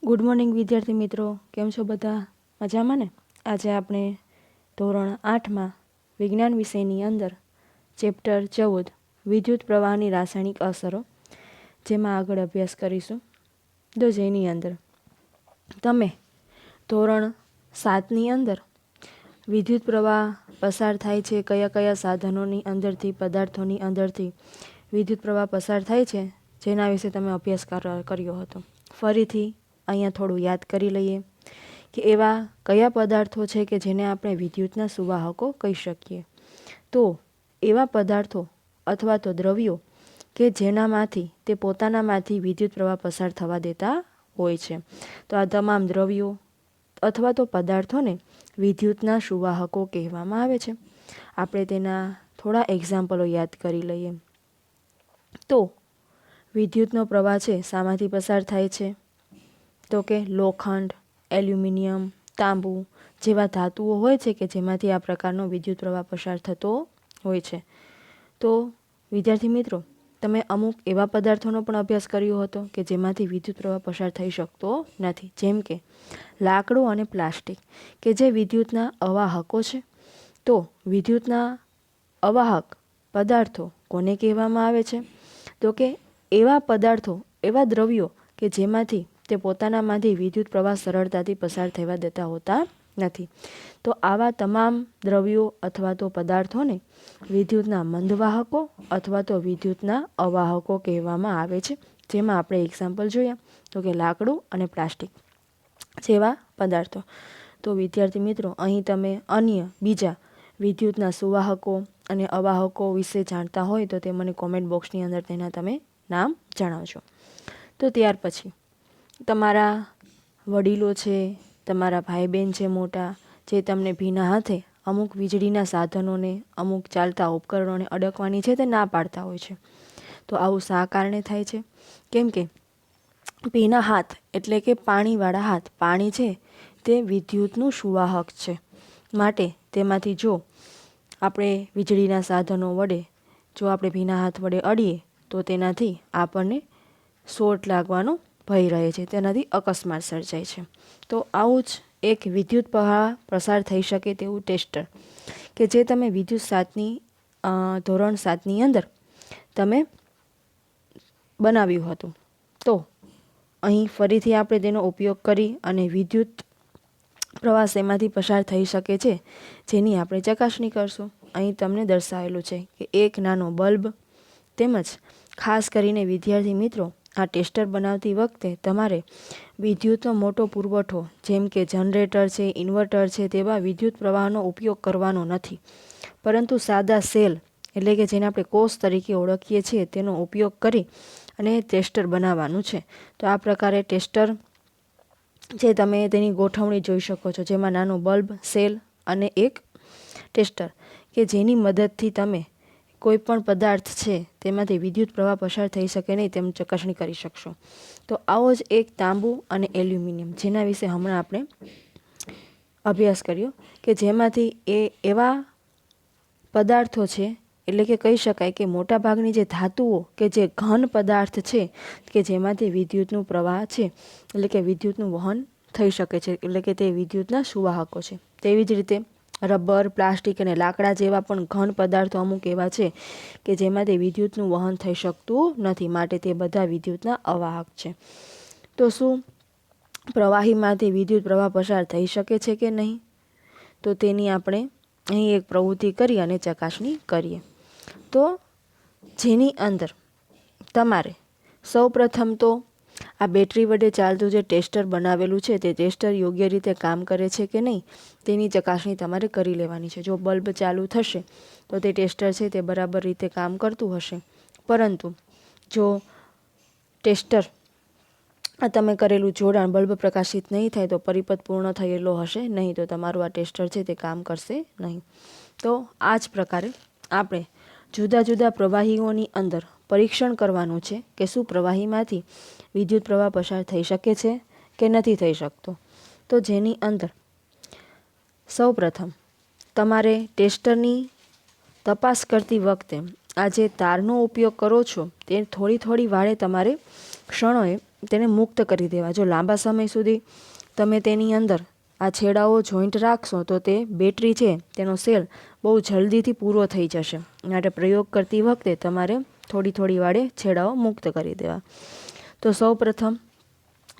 Good morning વિદ્યાર્થી મિત્રો, કેમ છો બધા? મજામાં ને? આજે આપણે ધોરણ 8માં વિજ્ઞાન વિષયની અંદર ચેપ્ટર 14 વિદ્યુત પ્રવાહની રાસાયણિક અસરો જેમાં આગળ અભ્યાસ કરીશું. તો જેની અંદર તમે ધોરણ 7ની અંદર વિદ્યુત પ્રવાહ પસાર થાય છે, કયા કયા સાધનોની અંદરથી, પદાર્થોની અંદરથી વિદ્યુત પ્રવાહ પસાર થાય છે, જેના વિશે તમે અભ્યાસ કર્યો હતો. ફરીથી અહીંયા થોડું યાદ કરી લઈએ કે એવા કયા પદાર્થો છે કે જેને આપણે વિદ્યુતના સુવાહકો કહી શકીએ. તો એવા પદાર્થો અથવા તો દ્રવ્યો કે જેનામાંથી તે પોતાનામાંથી વિદ્યુત પ્રવાહ પસાર થવા દેતા હોય છે. તો આ તમામ દ્રવ્યો અથવા તો પદાર્થોને વિદ્યુતના સુવાહકો કહેવામાં આવે છે. આપણે તેના થોડા એક્ઝામ્પલો યાદ કરી લઈએ. તો વિદ્યુતનો પ્રવાહ છે શામાંથી પસાર થાય છે? તો કે લોખંડ, એલ્યુમિનિયમ, તાંબુ જેવા ધાતુઓ હોય છે કે જેમાંથી આ પ્રકારનો વિદ્યુત પ્રવાહ પસાર થતો હોય છે. તો વિદ્યાર્થી મિત્રો, તમે અમુક એવા પદાર્થોનો પણ અભ્યાસ કર્યો હતો કે જેમાંથી વિદ્યુત પ્રવાહ પસાર થઈ શકતો નથી, જેમ કે લાકડું અને પ્લાસ્ટિક કે જે વિદ્યુતના અવાહકો છે. તો વિદ્યુતના અવાહક પદાર્થો કોને કહેવામાં આવે છે? તો કે એવા પદાર્થો, એવા દ્રવ્યો કે જેમાંથી તે પોતાનામાંથી વિદ્યુત પ્રવાહ સરળતાથી પસાર થવા દેતા હોતા નથી. તો આવા તમામ દ્રવ્યો અથવા તો પદાર્થોને વિદ્યુતના મંદવાહકો અથવા તો વિદ્યુતના અવાહકો કહેવામાં આવે છે. જેમાં આપણે એક્ઝામ્પલ જોયા તો કે લાકડું અને પ્લાસ્ટિક જેવા પદાર્થો. તો વિદ્યાર્થી મિત્રો, અહીં તમે અન્ય બીજા વિદ્યુતના સુવાહકો અને અવાહકો વિશે જાણતા હોય તો તે મને કોમેન્ટ બોક્સની અંદર તેના તમે નામ જણાવજો. તો ત્યાર પછી તમારા વડીલો છે, તમારા ભાઈ બહેન છે મોટા, જે તમને ભીના હાથે અમુક વીજળીના સાધનોને, અમુક ચાલતા ઉપકરણોને અડકવાની છે તે ના પાડતા હોય છે. તો આવું શા કારણે થાય છે? કેમ કે ભીના હાથ એટલે કે પાણીવાળા હાથ, પાણી છે તે વિદ્યુતનું સુવાહક છે. માટે તેમાંથી જો આપણે વીજળીના સાધનો વડે જો આપણે ભીના હાથ વડે અડીએ તો તેનાથી આપણને શોર્ટ લાગવાનો ભય રહે છે, તેનાથી અકસ્માત સર્જાય છે. તો આવું જ એક વિદ્યુત પ્રવાહ પસાર થઈ શકે તેવું ટેસ્ટર કે જે તમે ધોરણ 7ની અંદર તમે બનાવ્યું હતું. તો અહીં ફરીથી આપણે તેનો ઉપયોગ કરી અને વિદ્યુત પ્રવાહ શેમાંથી પસાર થઈ શકે છે જેની આપણે ચકાસણી કરશું. અહીં તમને દર્શાવેલું છે કે એક નાનો બલ્બ, તેમજ ખાસ કરીને વિદ્યાર્થી મિત્રો, આ ટેસ્ટર બનાવતી વખતે તમારે વિદ્યુતનો મોટો પુરવઠો જેમ કે જનરેટર છે, ઇન્વર્ટર છે તેવા વિદ્યુત પ્રવાહનો ઉપયોગ કરવાનો નથી, પરંતુ સાદા સેલ એટલે કે જેને આપણે કોષ તરીકે ઓળખીએ છીએ તેનો ઉપયોગ કરી અને ટેસ્ટર બનાવવાનું છે. તો આ પ્રકારે ટેસ્ટર જે તમે તેની ગોઠવણી જોઈ શકો છો, જેમાં નાનો બલ્બ, સેલ અને એક ટેસ્ટર કે જેની મદદથી તમે કોઈ પણ પદાર્થ છે તેમાંથી વિદ્યુત પ્રવાહ પસાર થઈ શકે નહીં તેમ ચકાસણી કરી શકશો. તો આવો જ એક તાંબુ અને એલ્યુમિનિયમ જેના વિશે હમણાં આપણે અભ્યાસ કર્યો કે જેમાંથી એવા પદાર્થો છે, એટલે કે કહી શકાય કે મોટાભાગની જે ધાતુઓ કે જે ઘન પદાર્થ છે કે જેમાંથી વિદ્યુતનું પ્રવાહ છે એટલે કે વિદ્યુતનું વહન થઈ શકે છે, એટલે કે તે વિદ્યુતના સુવાહકો છે. તેવી જ રીતે રબર, પ્લાસ્ટિક અને લાકડા જેવા પણ ઘન પદાર્થો અમુક એવા છે કે જેમાંથી વિદ્યુતનું વહન થઈ શકતું નથી, માટે તે બધા વિદ્યુતના અવાહક છે. તો શું પ્રવાહીમાંથી વિદ્યુત પ્રવાહ પસાર થઈ શકે છે કે નહીં? તો તેની આપણે અહીં એક પ્રવૃત્તિ કરી અને ચકાસણી કરીએ. તો જેની અંદર તમારે સૌપ્રથમ તો આ બેટરી વડે ચાલતું જે ટેસ્ટર બનાવેલું છે તે ટેસ્ટર યોગ્ય રીતે કામ કરે છે કે નહીં તેની ચકાસણી તમારે કરી લેવાની છે. જો બલ્બ ચાલુ થશે તો તે ટેસ્ટર છે તે બરાબર રીતે કામ કરતું હશે, પરંતુ જો ટેસ્ટર તમે કરેલું જોડાણ બલ્બ પ્રકાશિત નહીં થાય તો પરિપથ પૂર્ણ થયેલો હશે નહીં, તો તમારું આ ટેસ્ટર છે તે કામ કરશે નહીં. તો આ જ પ્રકારે આપણે જુદા જુદા પ્રવાહીઓની અંદર પરીક્ષણ કરવાનું છે કે શું પ્રવાહીમાંથી વિદ્યુત પ્રવાહ પસાર થઈ શકે છે કે નથી થઈ શકતો. તો જેની અંદર સૌપ્રથમ તમારે ટેસ્ટરની તપાસ કરતી વખતે આ જે તારનો ઉપયોગ કરો છો તે થોડી વારે તમારે ક્ષણોએ તેને મુક્ત કરી દેવા. જો લાંબા સમય સુધી તમે તેની અંદર આ છેડાઓ જોઈન્ટ રાખશો તો તે બેટરી છે તેનો સેલ બહુ જલ્દીથી પૂરો થઈ જશે. માટે પ્રયોગ કરતી વખતે તમારે થોડી થોડી વારે છેડાઓ મુક્ત કરી દેવા. તો સૌ પ્રથમ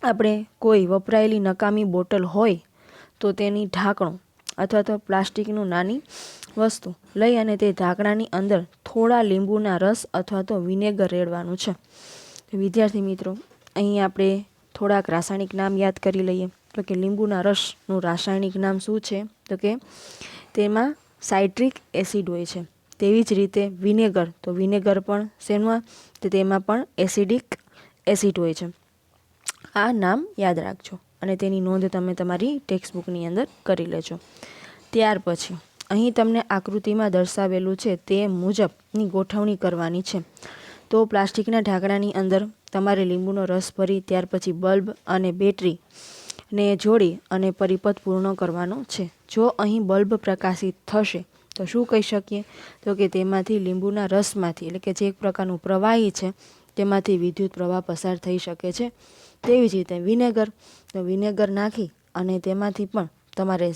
આપણે કોઈ વપરાયેલી નકામી બોટલ હોય તો તેની ઢાંકણું અથવા તો પ્લાસ્ટિકનું નાની વસ્તુ લઈ અને તે ઢાંકણાની અંદર થોડા લીંબુના રસ અથવા તો વિનેગર રેડવાનું છે. વિદ્યાર્થી મિત્રો, અહીં આપણે થોડાક રાસાયણિક નામ યાદ કરી લઈએ. તો કે લીંબુના રસનું રાસાયણિક નામ શું છે? તો કે તેમાં સાઇટ્રિક એસિડ હોય છે. તેવી જ રીતે વિનેગર, તો વિનેગર પણ શેમાં? તો તેમાં પણ એસિડિક એસિડ હોય છે. આ નામ યાદ રાખજો અને તેની નોંધ તમે તમારી ટેક્સ્ટબુકની અંદર કરી લેજો. ત્યાર પછી અહીં તમને આકૃતિમાં દર્શાવેલું છે તે મુજબની ગોઠવણી કરવાની છે. તો પ્લાસ્ટિકના ઢાંકણાની અંદર તમારે લીંબુનો રસ ભરી ત્યાર પછી બલ્બ અને બેટરીને જોડી અને પરિપથ પૂર્ણ કરવાનો છે. જો અહીં બલ્બ પ્રકાશિત થશે તો શું કહી શકીએ? તો કે તેમાંથી લીંબુના રસમાંથી, એટલે કે જે એક પ્રકારનું પ્રવાહી છે તેમાંથી વિદ્યુત પ્રવાહ પસાર થઈ શકે છે. તેવી જ રીતે વિનેગર, તો વિનેગર નાખી અને તેમાંથી પણ તમારે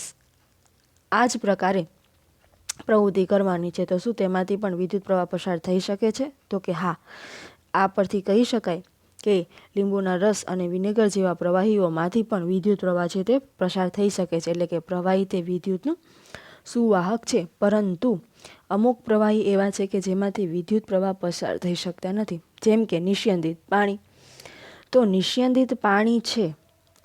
આ જ પ્રકારે પ્રવૃત્તિ કરવાની છે. તો શું તેમાંથી પણ વિદ્યુત પ્રવાહ પસાર થઈ શકે છે? તો કે હા. આ પરથી કહી શકાય કે લીંબુના રસ અને વિનેગર જેવા પ્રવાહીઓમાંથી પણ વિદ્યુત પ્રવાહ છે તે પસાર થઈ શકે છે. એટલે કે પ્રવાહી તે વિદ્યુતનું સુવાહક છે. પરંતુ અમુક પ્રવાહી એવા છે કે જેમાંથી વિદ્યુત પ્રવાહ પસાર થઈ શકતા નથી. જેમ કે નિસ્યંદિત પાણી. તો નિસ્યંદિત પાણી છે,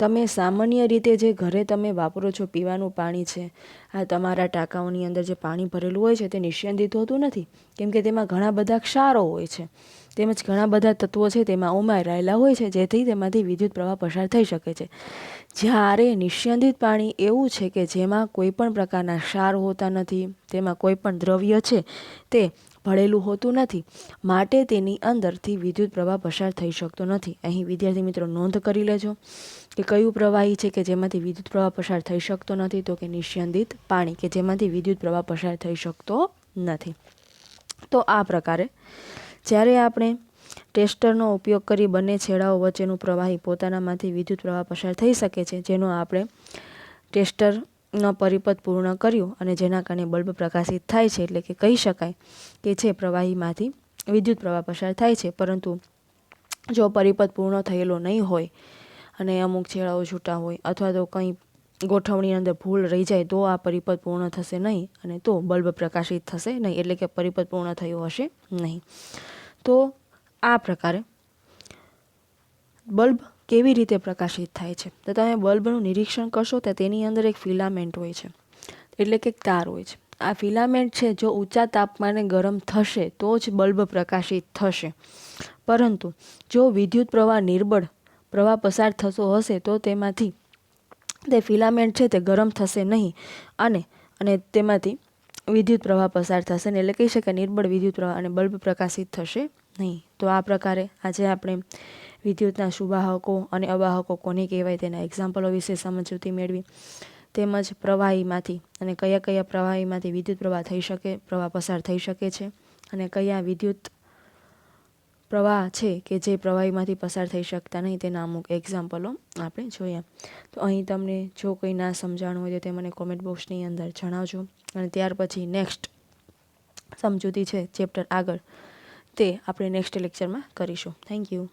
તમે સામાન્ય રીતે જે ઘરે તમે વાપરો છો પીવાનું પાણી છે, આ તમારા ટાંકાઓની અંદર જે પાણી ભરેલું હોય છે તે નિસ્યંદિત હોતું નથી. કેમ કે તેમાં ઘણા બધા ક્ષારો હોય છે, તેમજ ઘણા બધા તત્વો છે તેમાં ઉમેરાયેલા હોય છે, જેથી તેમાંથી વિદ્યુત પ્રવાહ પસાર થઈ શકે છે. જ્યારે નિસ્યંદિત પાણી એવું છે કે જેમાં કોઈ પણ પ્રકારના ક્ષાર હોતા નથી, તેમાં કોઈ પણ દ્રવ્ય છે તે ભળેલું હોતું નથી, માટે તેની અંદરથી વિદ્યુત પ્રવાહ પસાર થઈ શકતો નથી. અહીં વિદ્યાર્થી મિત્રો નોંધ કરી લેજો કે કયું પ્રવાહી છે કે જેમાંથી વિદ્યુત પ્રવાહ પસાર થઈ શકતો નથી? તો કે નિસ્યંદિત પાણી, કે જેમાંથી વિદ્યુત પ્રવાહ પસાર થઈ શકતો નથી. તો આ પ્રકારે જ્યારે આપણે ટેસ્ટરનો ઉપયોગ કરી બંને છેડાઓ વચ્ચેનું પ્રવાહી પોતાનામાંથી વિદ્યુત પ્રવાહ પસાર થઈ શકે છે, જેનો આપણે ટેસ્ટરનો પરિપથ પૂર્ણ કર્યું અને જેના કારણે બલ્બ પ્રકાશિત થાય છે. એટલે કે કહી શકાય કે છે પ્રવાહીમાંથી વિદ્યુત પ્રવાહ પસાર થાય છે. પરંતુ જો પરિપથ પૂર્ણ થયેલો નહીં હોય અને અમુક છેડાઓ છૂટા હોય અથવા તો કંઈ ગોઠવણી અંદર ભૂલ રહી જાય તો આ પરિપથ પૂર્ણ થશે નહીં અને તો બલ્બ પ્રકાશિત થશે નહીં. એટલે કે પરિપથ પૂર્ણ થયું હશે નહીં. તો આ પ્રકારે બલ્બ કેવી રીતે પ્રકાશિત થાય છે? તો તમે બલ્બનું નિરીક્ષણ કરશો તો તેની અંદર એક ફિલામેન્ટ હોય છે, એટલે કે તાર હોય છે. આ ફિલામેન્ટ છે જો ઊંચા તાપમાને ગરમ થશે તો જ બલ્બ પ્રકાશિત થશે. પરંતુ જો વિદ્યુત પ્રવાહ નિર્બળ પ્રવાહ પસાર થતો હશે તો તેમાંથી તે ફિલામેન્ટ છે તે ગરમ થશે નહીં અને તેમાંથી વિદ્યુત પ્રવાહ પસાર થશે ને, એટલે કહી શકાય નિર્બળ વિદ્યુત પ્રવાહ, અને બલ્બ પ્રકાશિત થશે નહીં. તો આ પ્રકારે આજે આપણે વિદ્યુતના સુવાહકો અને અવાહકો કોને કહેવાય તેના એક્ઝામ્પલો વિશે સમજૂતી મેળવી, તેમજ પ્રવાહીમાંથી અને કયા કયા પ્રવાહીમાંથી વિદ્યુત પ્રવાહ થઈ શકે, પ્રવાહ પસાર થઈ શકે છે, અને કયા વિદ્યુત પ્રવાહ છે કે જે પ્રવાહીમાંથી પસાર થઈ શકતા નહીં તેના અમુક એક્ઝામ્પલો આપણે જોયા. તો અહીં તમને જો કંઈ ના સમજાણું હોય તો તે મને કોમેન્ટ બોક્સની અંદર જણાવજો. અને ત્યાર પછી નેક્સ્ટ સમજૂતી છે ચેપ્ટર આગળ તે આપણે નેક્સ્ટ લેક્ચરમાં કરીશું. Thank you.